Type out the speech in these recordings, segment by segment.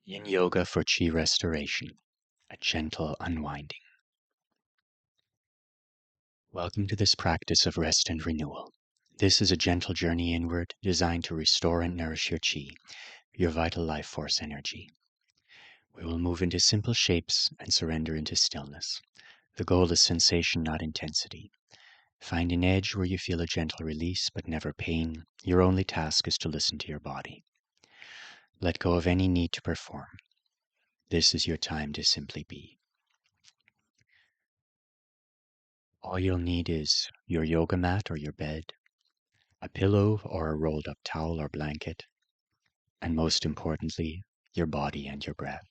Yin Yoga for Chi Restoration, a gentle unwinding. Welcome to this practice of rest and renewal. This is a gentle journey inward designed to restore and nourish your Chi, your vital life force energy. We will move into simple shapes and surrender into stillness. The goal is sensation, not intensity. Find an edge where you feel a gentle release but never pain. Your only task is to listen to your body. Let go of any need to perform. This is your time to simply be. All you'll need is your yoga mat or your bed, a pillow or a rolled up towel or blanket, and most importantly, your body and your breath.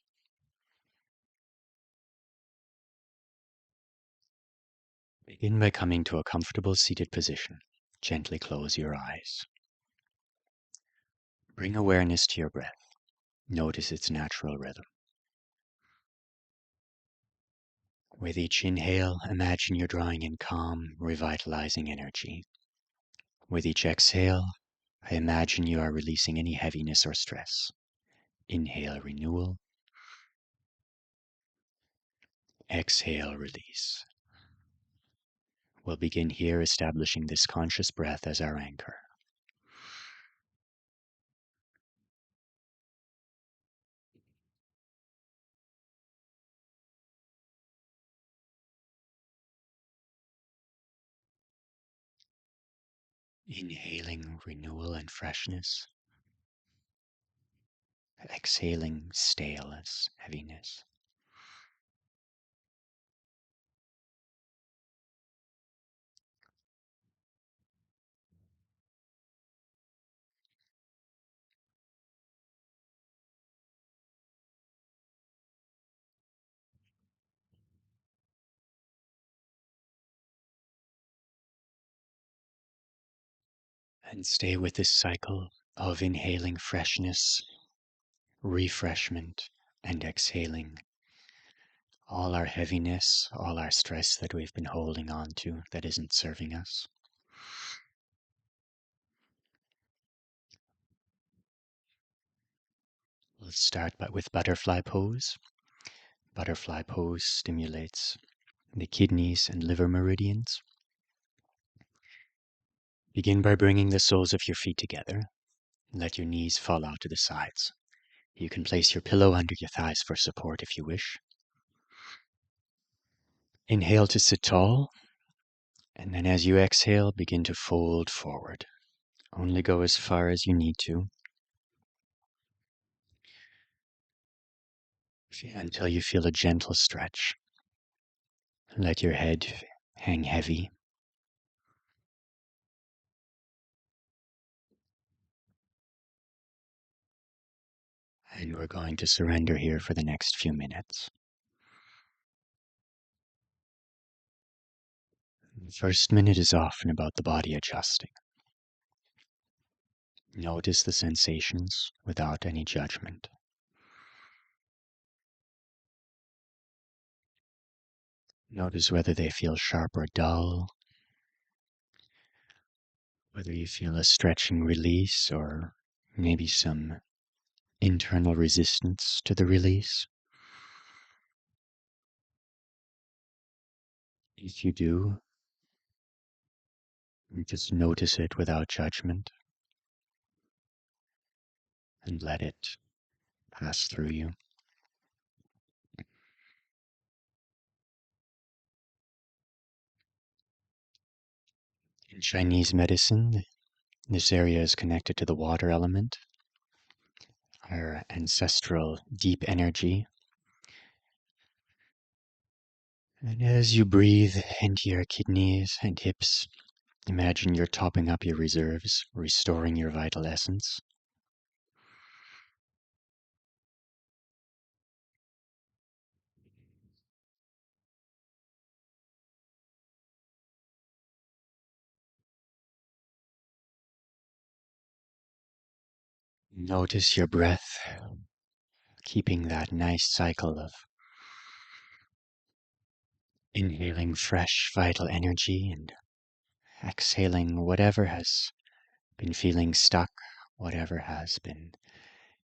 Begin by coming to a comfortable seated position. Gently close your eyes. Bring awareness to your breath. Notice its natural rhythm. With each inhale, imagine you're drawing in calm, revitalizing energy. With each exhale, I imagine you are releasing any heaviness or stress. Inhale, renewal. Exhale, release. We'll begin here establishing this conscious breath as our anchor. Inhaling renewal and freshness. Exhaling staleness, heaviness. And stay with this cycle of inhaling freshness, refreshment, and exhaling all our heaviness, all our stress that we've been holding on to that isn't serving us. We'll start with butterfly pose. Butterfly pose stimulates the kidneys and liver meridians. Begin by bringing the soles of your feet together. Let your knees fall out to the sides. You can place your pillow under your thighs for support if you wish. Inhale to sit tall, and then as you exhale, begin to fold forward. Only go as far as you need to until you feel a gentle stretch. Let your head hang heavy. And we're going to surrender here for the next few minutes. The first minute is often about the body adjusting. Notice the sensations without any judgment. Notice whether they feel sharp or dull, whether you feel a stretching release or maybe some internal resistance to the release. If you do, just notice it without judgment and let it pass through you. In Chinese medicine, this area is connected to the water element, our ancestral deep energy. And as you breathe into your kidneys and hips, imagine you're topping up your reserves, restoring your vital essence. Notice your breath, keeping that nice cycle of inhaling fresh, vital energy and exhaling whatever has been feeling stuck, whatever has been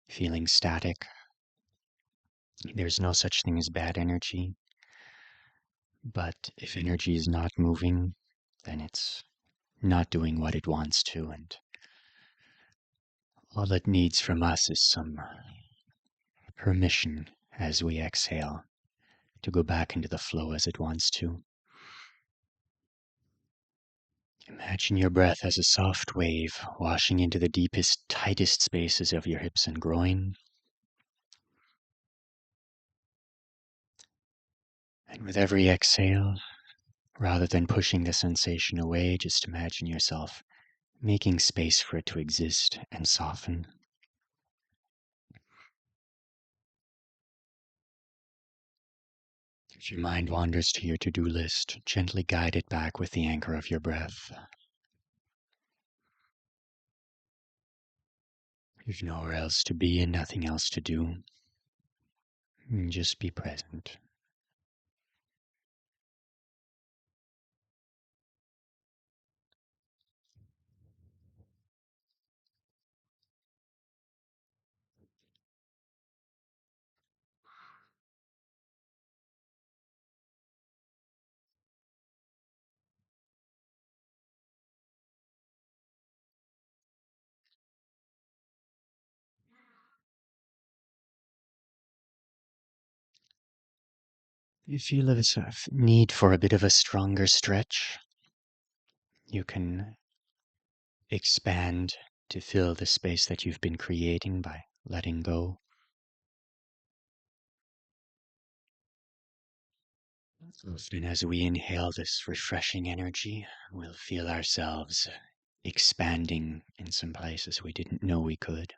feeling static. There's no such thing as bad energy, but if energy is not moving, then it's not doing what it wants to, and all it needs from us is some permission as we exhale to go back into the flow as it wants to. Imagine your breath as a soft wave washing into the deepest, tightest spaces of your hips and groin. And with every exhale, rather than pushing the sensation away, just imagine yourself making space for it to exist and soften. If your mind wanders to your to-do list, gently guide it back with the anchor of your breath. You've nowhere else to be and nothing else to do. Just be present. You feel a sort of need for a bit of a stronger stretch. You can expand to fill the space that you've been creating by letting go. Often as we inhale this refreshing energy, we'll feel ourselves expanding in some places we didn't know we could.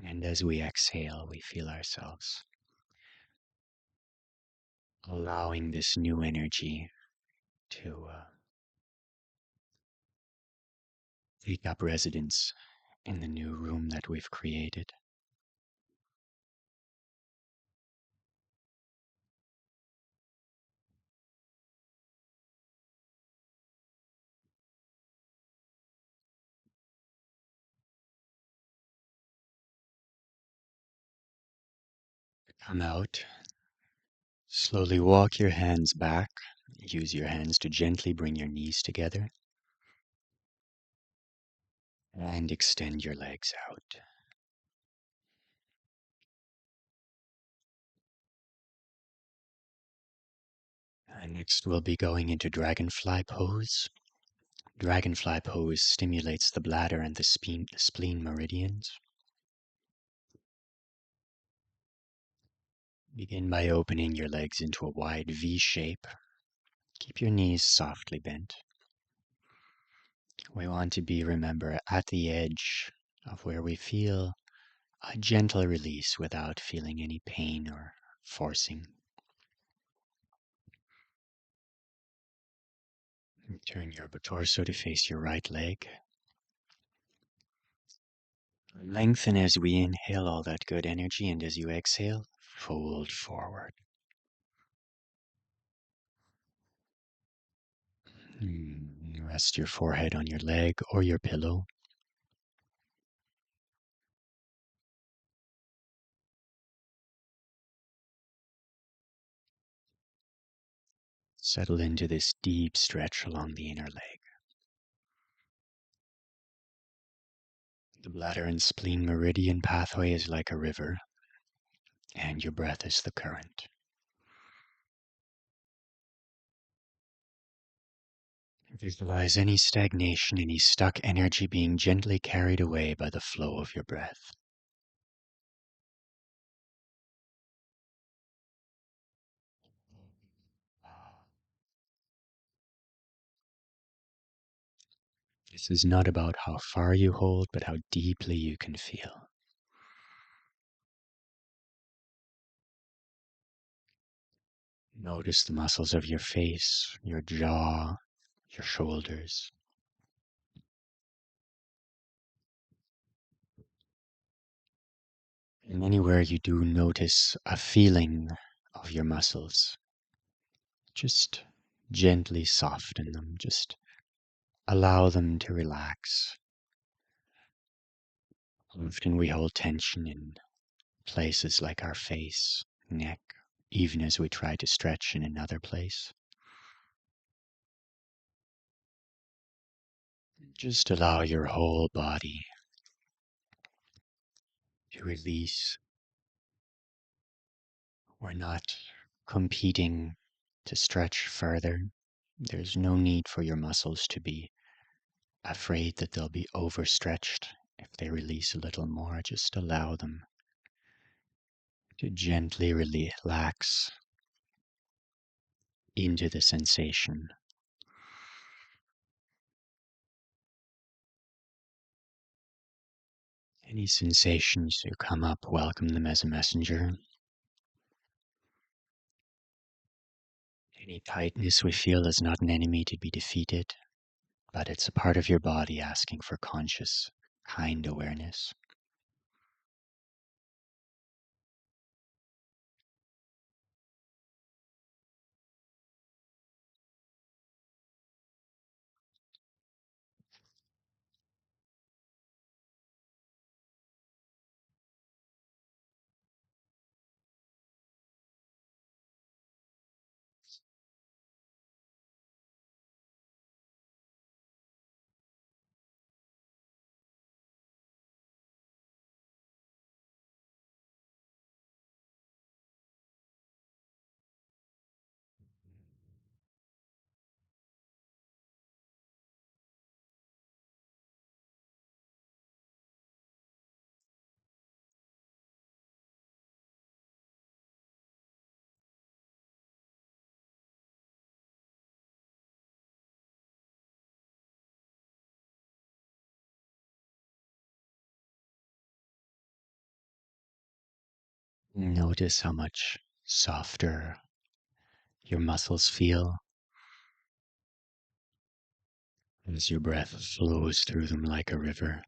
And as we exhale, we feel ourselves allowing this new energy to take up residence in the new room that we've created. Come out, slowly walk your hands back. Use your hands to gently bring your knees together and extend your legs out. And next we'll be going into Dragonfly pose. Dragonfly pose stimulates the bladder and the spleen meridians. Begin by opening your legs into a wide V shape. Keep your knees softly bent. We want to be, remember, at the edge of where we feel a gentle release without feeling any pain or forcing. Turn your torso to face your right leg. Lengthen as we inhale all that good energy, and as you exhale, fold forward. Rest your forehead on your leg or your pillow. Settle into this deep stretch along the inner leg. The bladder and spleen meridian pathway is like a river, and your breath is the current. Visualize any stagnation, any stuck energy being gently carried away by the flow of your breath. This is not about how far you hold, but how deeply you can feel. Notice the muscles of your face, your jaw, your shoulders. And anywhere you do notice a feeling of your muscles, just gently soften them. Just allow them to relax. Often we hold tension in places like our face, neck, even as we try to stretch in another place. Just allow your whole body to release. We're not competing to stretch further. There's no need for your muscles to be afraid that they'll be overstretched if they release a little more. Just allow them to gently relax into the sensation. Any sensations that come up, welcome them as a messenger. Any tightness we feel is not an enemy to be defeated, but it's a part of your body asking for conscious, kind awareness. Notice how much softer your muscles feel as your breath flows through them like a river,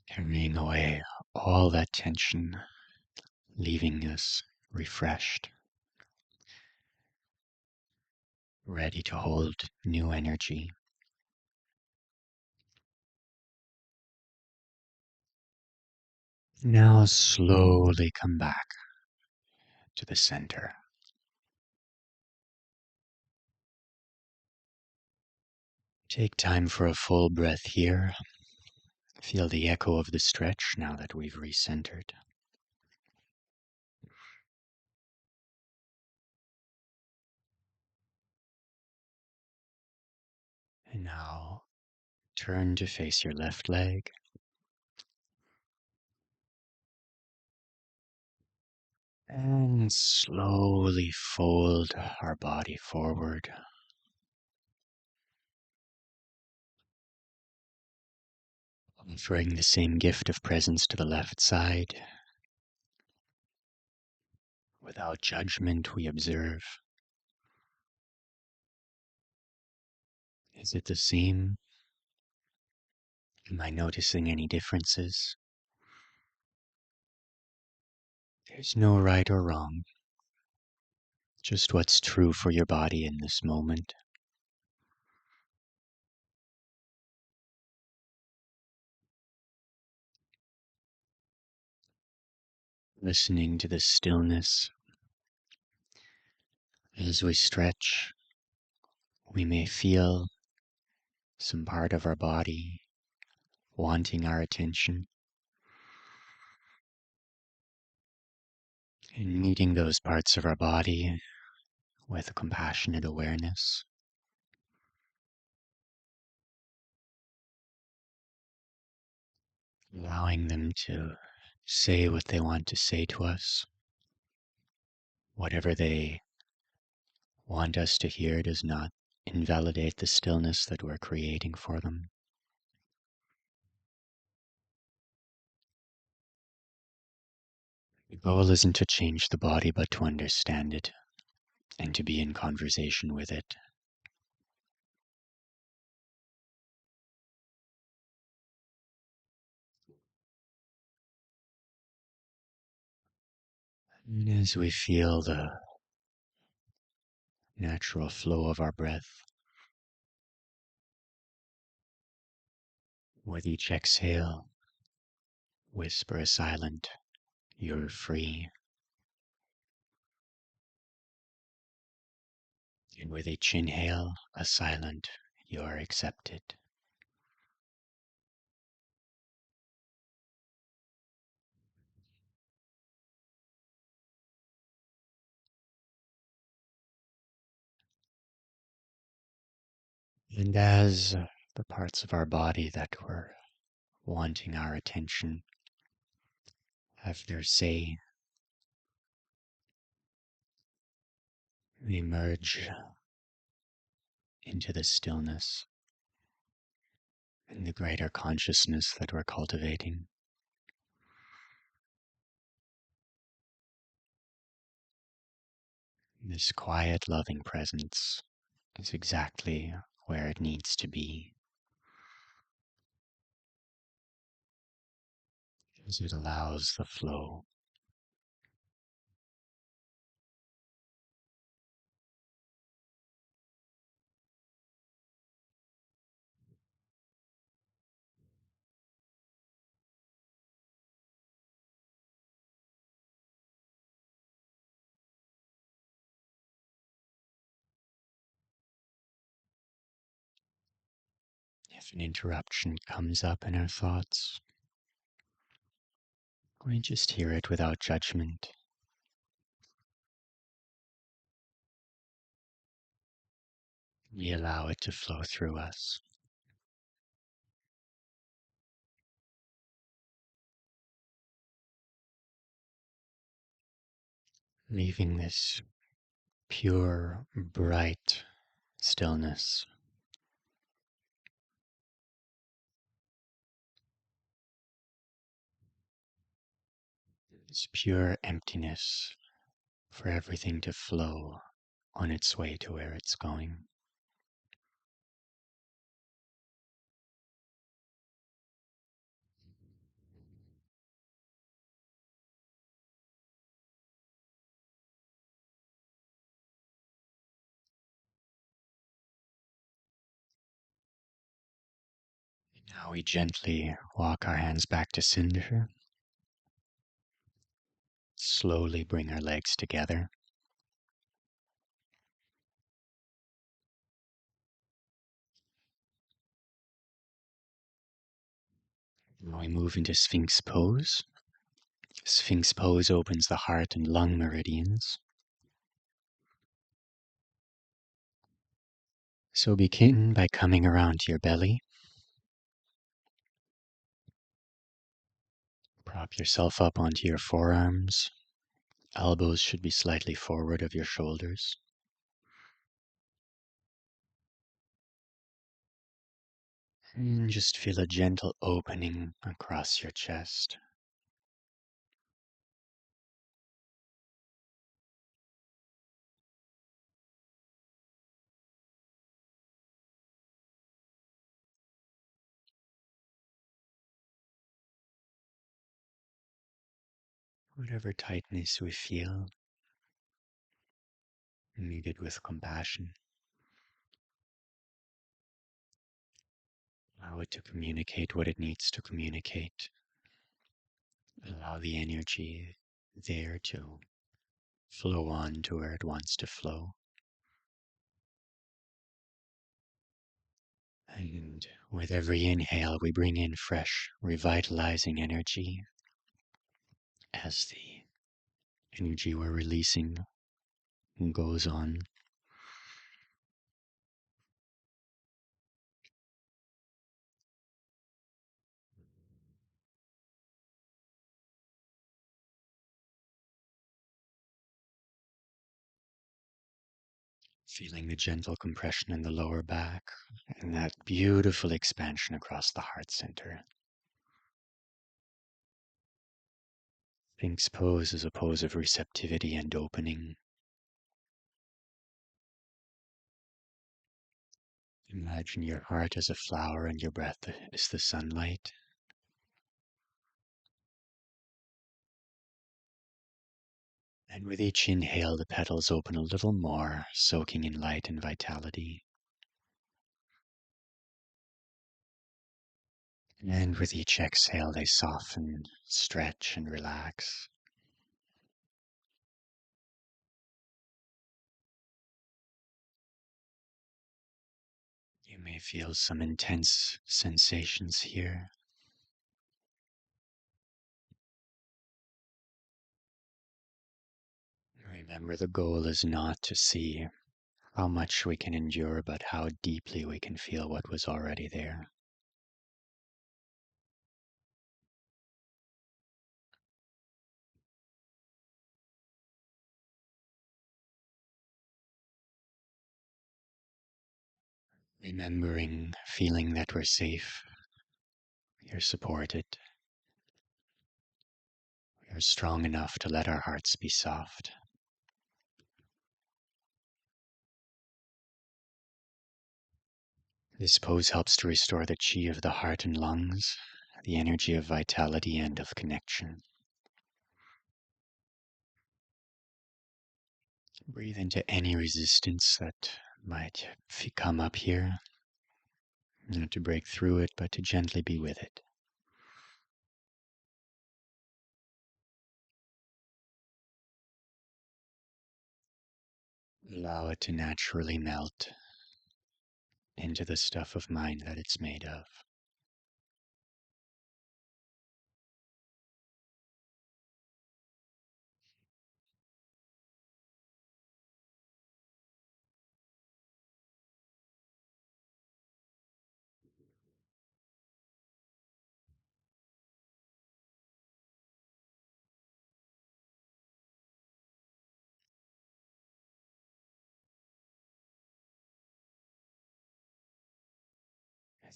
carrying away all that tension, leaving us refreshed, ready to hold new energy. Now slowly come back to the center. Take time for a full breath here. Feel the echo of the stretch now that we've recentered. And now turn to face your left leg. And slowly fold our body forward. Offering the same gift of presence to the left side. Without judgment, we observe. Is it the same? Am I noticing any differences? There's no right or wrong. Just what's true for your body in this moment. Listening to the stillness. As we stretch, we may feel some part of our body wanting our attention. And meeting those parts of our body with a compassionate awareness. Allowing them to say what they want to say to us. Whatever they want us to hear does not invalidate the stillness that we're creating for them. The goal isn't to change the body, but to understand it and to be in conversation with it. And as we feel the natural flow of our breath. With each exhale, whisper a silent, "You're free." And with each inhale, a silent, "You're accepted." And as the parts of our body that were wanting our attention have their say, they merge into the stillness and the greater consciousness that we're cultivating. This quiet, loving presence is exactly where it needs to be, as it allows the flow. If an interruption comes up in our thoughts, we just hear it without judgment. We allow it to flow through us. Leaving this pure, bright stillness. This pure emptiness for everything to flow on its way to where it's going. Now we gently walk our hands back to center. Slowly bring our legs together. Now we move into Sphinx pose. Sphinx pose opens the heart and lung meridians. So begin by coming around to your belly. Prop yourself up onto your forearms. Elbows should be slightly forward of your shoulders. And just feel a gentle opening across your chest. Whatever tightness we feel, meet it with compassion. Allow it to communicate what it needs to communicate. Allow the energy there to flow on to where it wants to flow. And with every inhale, we bring in fresh, revitalizing energy as the energy we're releasing goes on. Feeling the gentle compression in the lower back and that beautiful expansion across the heart center. Sphinx pose is a pose of receptivity and opening. Imagine your heart as a flower and your breath is the sunlight. And with each inhale, the petals open a little more, soaking in light and vitality. And with each exhale, they soften, stretch, and relax. You may feel some intense sensations here. Remember, the goal is not to see how much we can endure, but how deeply we can feel what was already there. Remembering, feeling that we're safe, we're supported, we're strong enough to let our hearts be soft. This pose helps to restore the chi of the heart and lungs, the energy of vitality and of connection. Breathe into any resistance that might come up here. Not to break through it, but to gently be with it. Allow it to naturally melt into the stuff of mind that it's made of.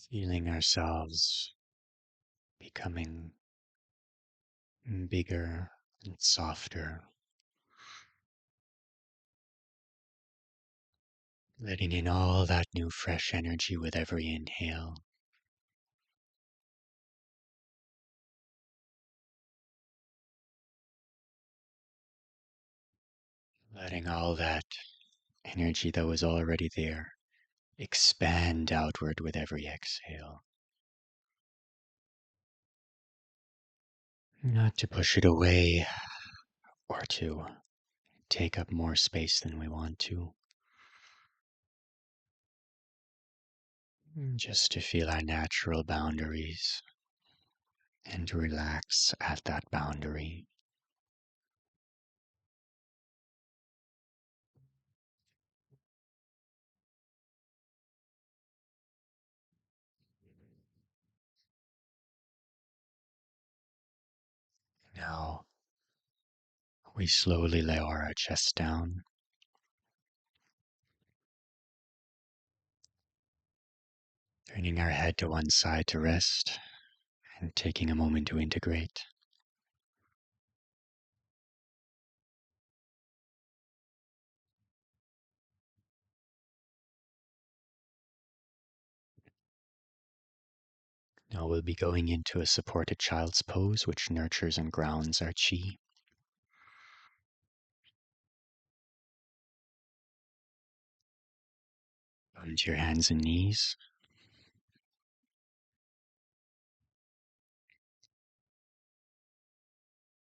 Feeling ourselves becoming bigger and softer, letting in all that new fresh energy with every inhale. Letting all that energy that was already there expand outward with every exhale. Not to push it away or to take up more space than we want to. Just to feel our natural boundaries and to relax at that boundary. Now we slowly lower our chest down, turning our head to one side to rest and taking a moment to integrate. Now we'll be going into a supported child's pose, which nurtures and grounds our chi. Come to your hands and knees.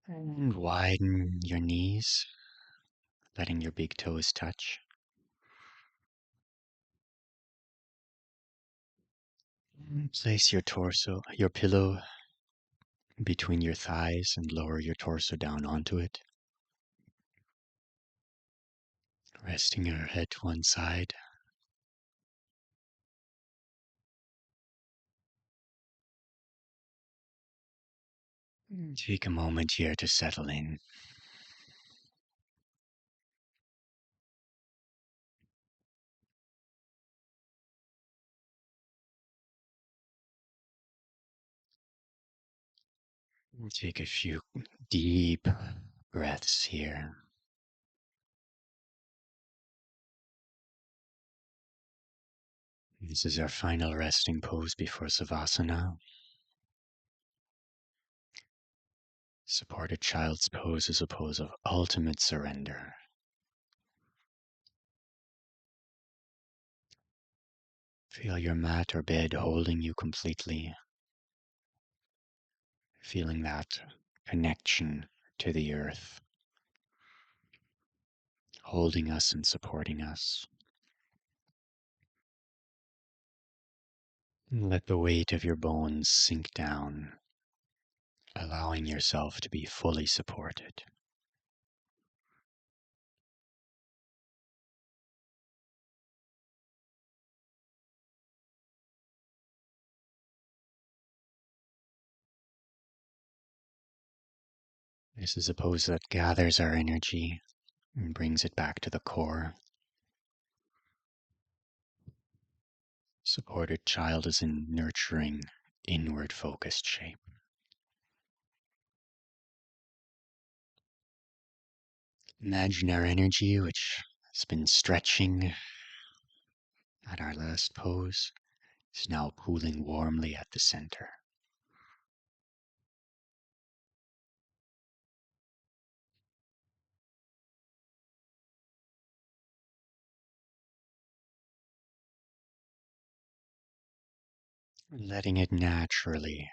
And widen your knees, letting your big toes touch. And place your torso, your pillow between your thighs and lower your torso down onto it. Resting your head to one side. Take a moment here to settle in. Take a few deep breaths here. This is our final resting pose before Savasana. Supported child's pose is a pose of ultimate surrender. Feel your mat or bed holding you completely, feeling that connection to the earth, holding us and supporting us. And let the weight of your bones sink down, allowing yourself to be fully supported. This is a pose that gathers our energy and brings it back to the core. Supported child is in nurturing, inward focused shape. Imagine our energy, which has been stretching at our last pose, is now pooling warmly at the center. Letting it naturally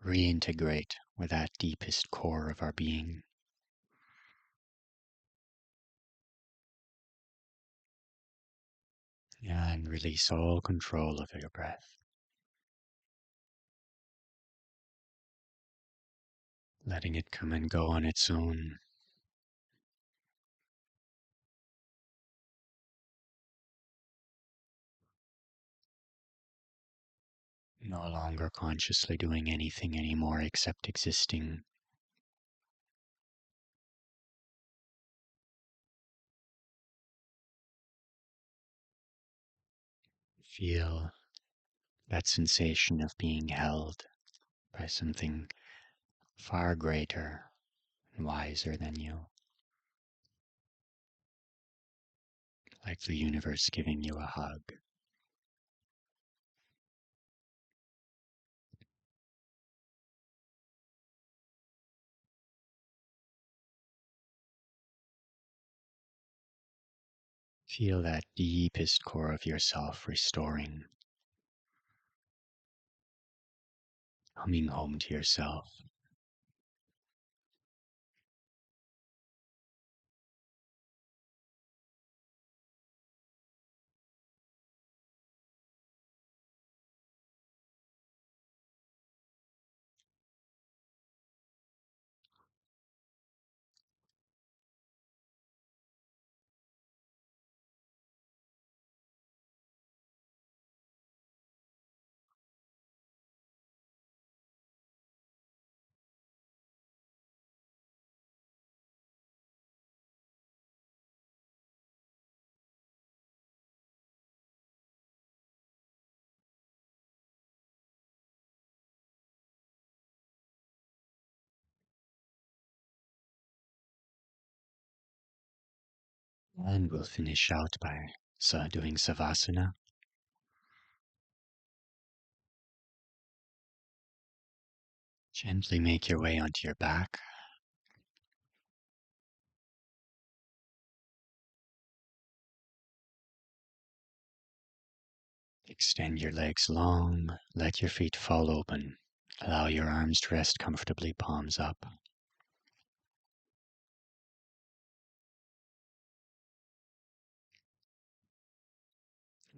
reintegrate with that deepest core of our being. And release all control of your breath. Letting it come and go on its own. No longer consciously doing anything anymore except existing. Feel that sensation of being held by something far greater and wiser than you. Like the universe giving you a hug. Feel that deepest core of yourself restoring, coming home to yourself. And we'll finish out by doing Savasana. Gently make your way onto your back. Extend your legs long, let your feet fall open. Allow your arms to rest comfortably, palms up.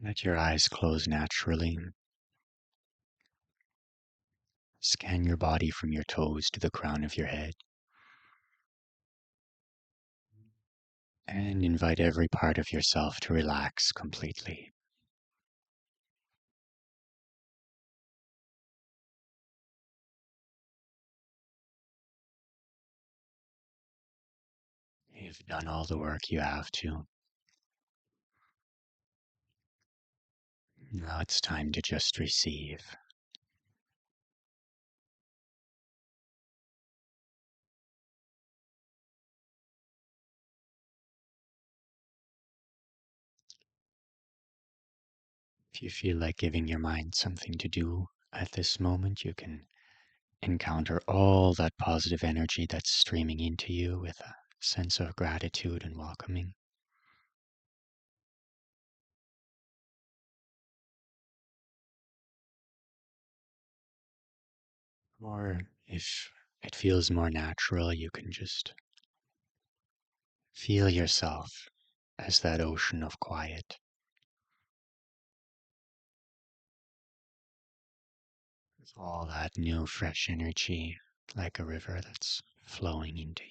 Let your eyes close naturally. Scan your body from your toes to the crown of your head. And invite every part of yourself to relax completely. You've done all the work you have to. Now it's time to just receive. If you feel like giving your mind something to do at this moment, you can encounter all that positive energy that's streaming into you with a sense of gratitude and welcoming. Or if it feels more natural, you can just feel yourself as that ocean of quiet, with all that new, fresh energy, like a river that's flowing into you.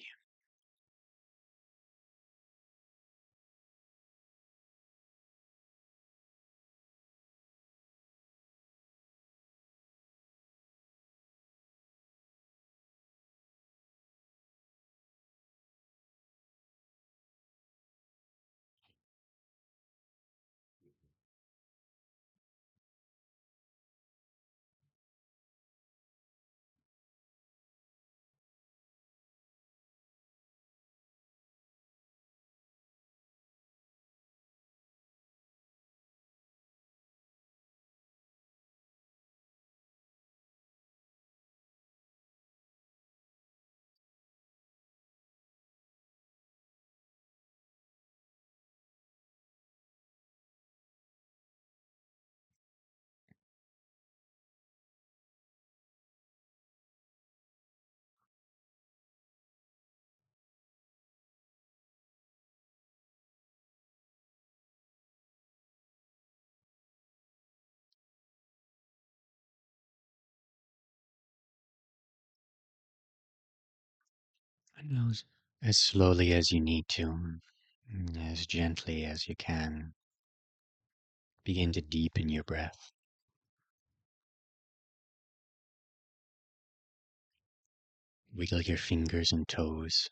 And now, as slowly as you need to, as gently as you can, begin to deepen your breath. Wiggle your fingers and toes.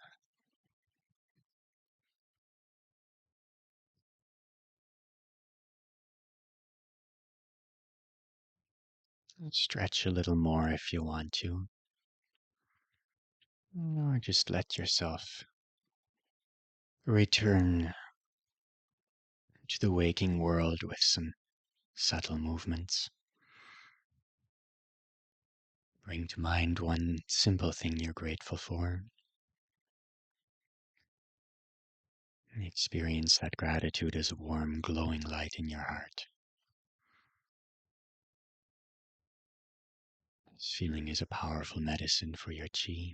Stretch a little more if you want to. Or just let yourself return to the waking world with some subtle movements. Bring to mind one simple thing you're grateful for. And experience that gratitude as a warm, glowing light in your heart. This feeling is a powerful medicine for your chi.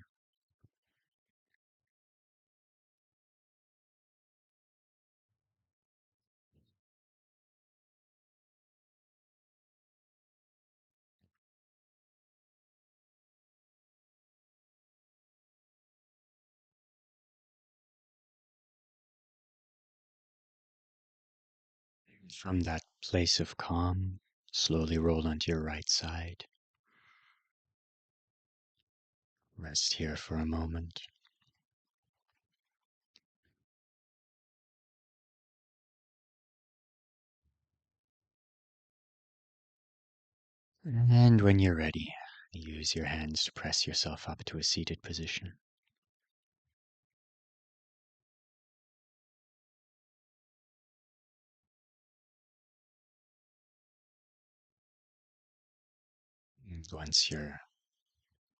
From that place of calm, slowly roll onto your right side. Rest here for a moment. And when you're ready, use your hands to press yourself up to a seated position. And once you're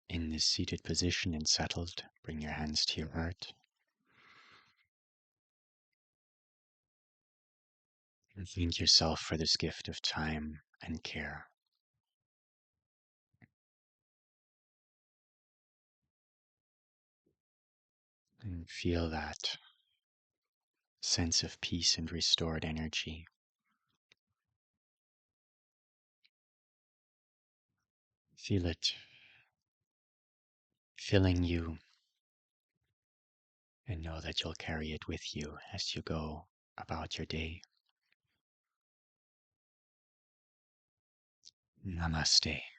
in this seated position and settled, bring your hands to your heart. And thank yourself for this gift of time and care. And feel that sense of peace and restored energy. Feel it filling you, and know that you'll carry it with you as you go about your day. Namaste.